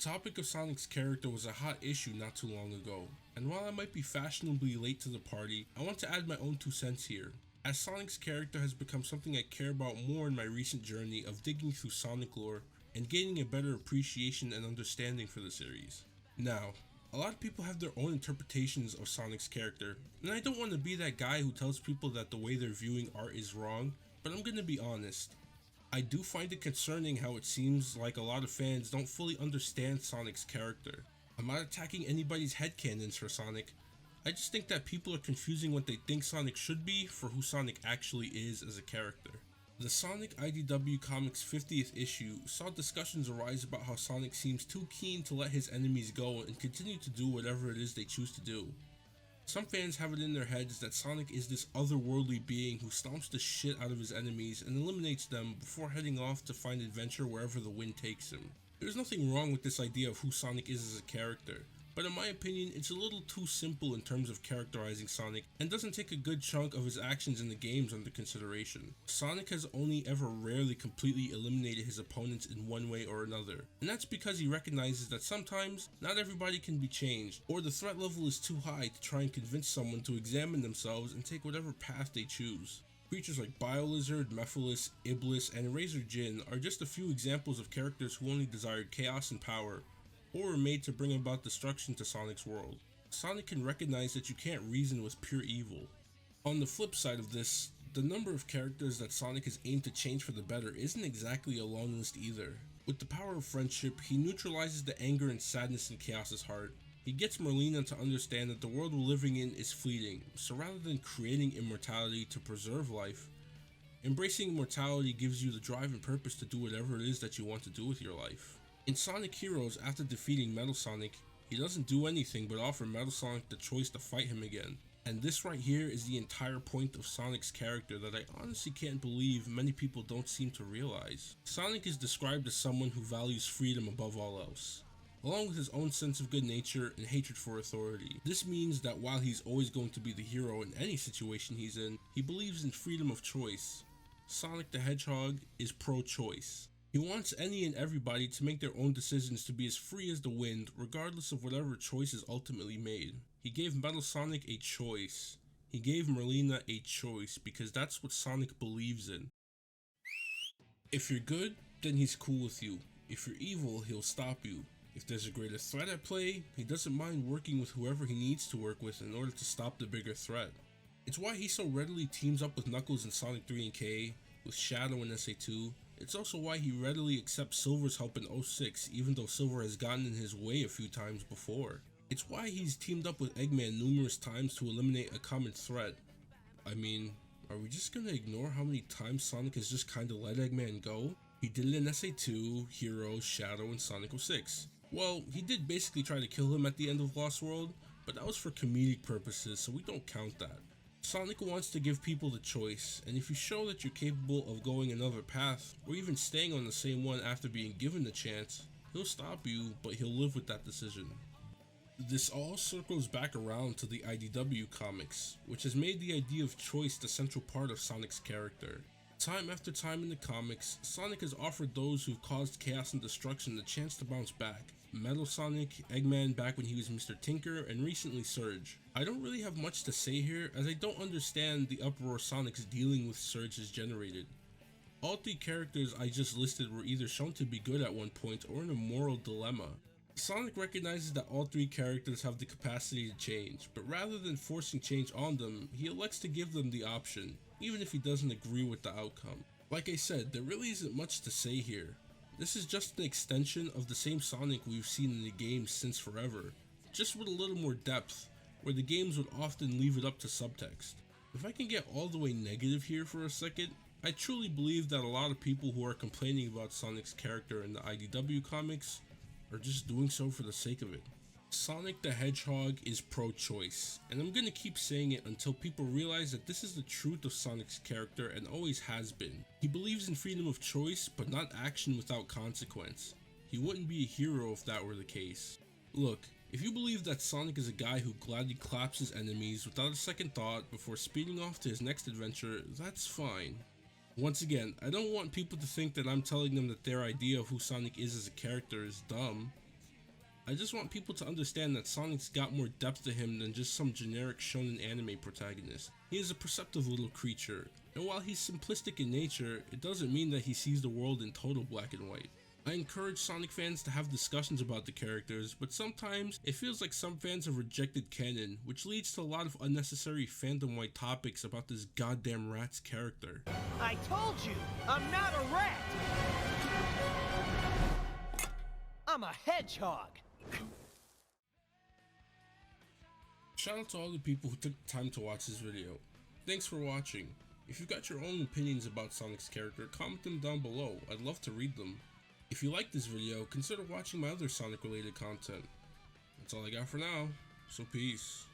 topic of Sonic's character was a hot issue not too long ago, and while I might be fashionably late to the party, I want to add my own 2 cents here, as Sonic's character has become something I care about more in my recent journey of digging through Sonic lore and gaining a better appreciation and understanding for the series. Now, a lot of people have their own interpretations of Sonic's character, and I don't want to be that guy who tells people that the way they're viewing art is wrong, but I'm gonna be honest. I do find it concerning how it seems like a lot of fans don't fully understand Sonic's character. I'm not attacking anybody's headcanons for Sonic, I just think that people are confusing what they think Sonic should be for who Sonic actually is as a character. The Sonic IDW Comics 50th issue saw discussions arise about how Sonic seems too keen to let his enemies go and continue to do whatever it is they choose to do. Some fans have it in their heads that Sonic is this otherworldly being who stomps the shit out of his enemies and eliminates them before heading off to find adventure wherever the wind takes him. There's nothing wrong with this idea of who Sonic is as a character, but in my opinion it's a little too simple in terms of characterizing Sonic and doesn't take a good chunk of his actions in the games under consideration. Sonic has only ever rarely completely eliminated his opponents in one way or another, and that's because he recognizes that sometimes not everybody can be changed, or the threat level is too high to try and convince someone to examine themselves and take whatever path they choose. Creatures like Biolizard, Mephiles, Iblis, and Razor Jin are just a few examples of characters who only desired chaos and power, or were made to bring about destruction to Sonic's world. Sonic can recognize that you can't reason with pure evil. On the flip side of this, the number of characters that Sonic has aimed to change for the better isn't exactly a long list either. With the power of friendship, he neutralizes the anger and sadness in Chaos's heart. He gets Merlina to understand that the world we're living in is fleeting, so rather than creating immortality to preserve life, embracing immortality gives you the drive and purpose to do whatever it is that you want to do with your life. In Sonic Heroes, after defeating Metal Sonic, he doesn't do anything but offer Metal Sonic the choice to fight him again. And this right here is the entire point of Sonic's character that I honestly can't believe many people don't seem to realize. Sonic is described as someone who values freedom above all else, along with his own sense of good nature and hatred for authority. This means that while he's always going to be the hero in any situation he's in, he believes in freedom of choice. Sonic the Hedgehog is pro-choice. He wants any and everybody to make their own decisions to be as free as the wind, regardless of whatever choice is ultimately made. He gave Metal Sonic a choice. He gave Merlina a choice because that's what Sonic believes in. If you're good, then he's cool with you. If you're evil, he'll stop you. If there's a greater threat at play, he doesn't mind working with whoever he needs to work with in order to stop the bigger threat. It's why he so readily teams up with Knuckles in Sonic 3 and K, with Shadow in SA2. It's also why he readily accepts Silver's help in 06, even though Silver has gotten in his way a few times before. It's why he's teamed up with Eggman numerous times to eliminate a common threat. I mean, are we just gonna ignore how many times Sonic has just kinda let Eggman go? He did it in SA2, Heroes, Shadow, and Sonic 06. Well, he did basically try to kill him at the end of Lost World, but that was for comedic purposes, so we don't count that. Sonic wants to give people the choice, and if you show that you're capable of going another path, or even staying on the same one after being given the chance, he'll stop you, but he'll live with that decision. This all circles back around to the IDW comics, which has made the idea of choice the central part of Sonic's character. Time after time in the comics, Sonic has offered those who've caused chaos and destruction the chance to bounce back. Metal Sonic, Eggman back when he was Mr. Tinker, and recently Surge. I don't really have much to say here, as I don't understand the uproar Sonic's dealing with Surge has generated. All 3 characters I just listed were either shown to be good at one point or in a moral dilemma. Sonic recognizes that all 3 characters have the capacity to change, but rather than forcing change on them, he elects to give them the option, even if he doesn't agree with the outcome. Like I said, there really isn't much to say here. This is just an extension of the same Sonic we've seen in the games since forever, just with a little more depth, where the games would often leave it up to subtext. If I can get all the way negative here for a second, I truly believe that a lot of people who are complaining about Sonic's character in the IDW comics are just doing so for the sake of it. Sonic the Hedgehog is pro-choice, and I'm gonna keep saying it until people realize that this is the truth of Sonic's character and always has been. He believes in freedom of choice, but not action without consequence. He wouldn't be a hero if that were the case. Look, if you believe that Sonic is a guy who gladly claps his enemies without a second thought before speeding off to his next adventure, that's fine. Once again, I don't want people to think that I'm telling them that their idea of who Sonic is as a character is dumb. I just want people to understand that Sonic's got more depth to him than just some generic shonen anime protagonist. He is a perceptive little creature, and while he's simplistic in nature, it doesn't mean that he sees the world in total black and white. I encourage Sonic fans to have discussions about the characters, but sometimes it feels like some fans have rejected canon, which leads to a lot of unnecessary fandom-wide topics about this goddamn rat's character. I told you, I'm not a rat! I'm a hedgehog! Shout out to all the people who took the time to watch this video. Thanks for watching. If you've got your own opinions about Sonic's character, comment them down below. I'd love to read them. If you like this video, consider watching my other Sonic related content. That's all I got for now, so peace.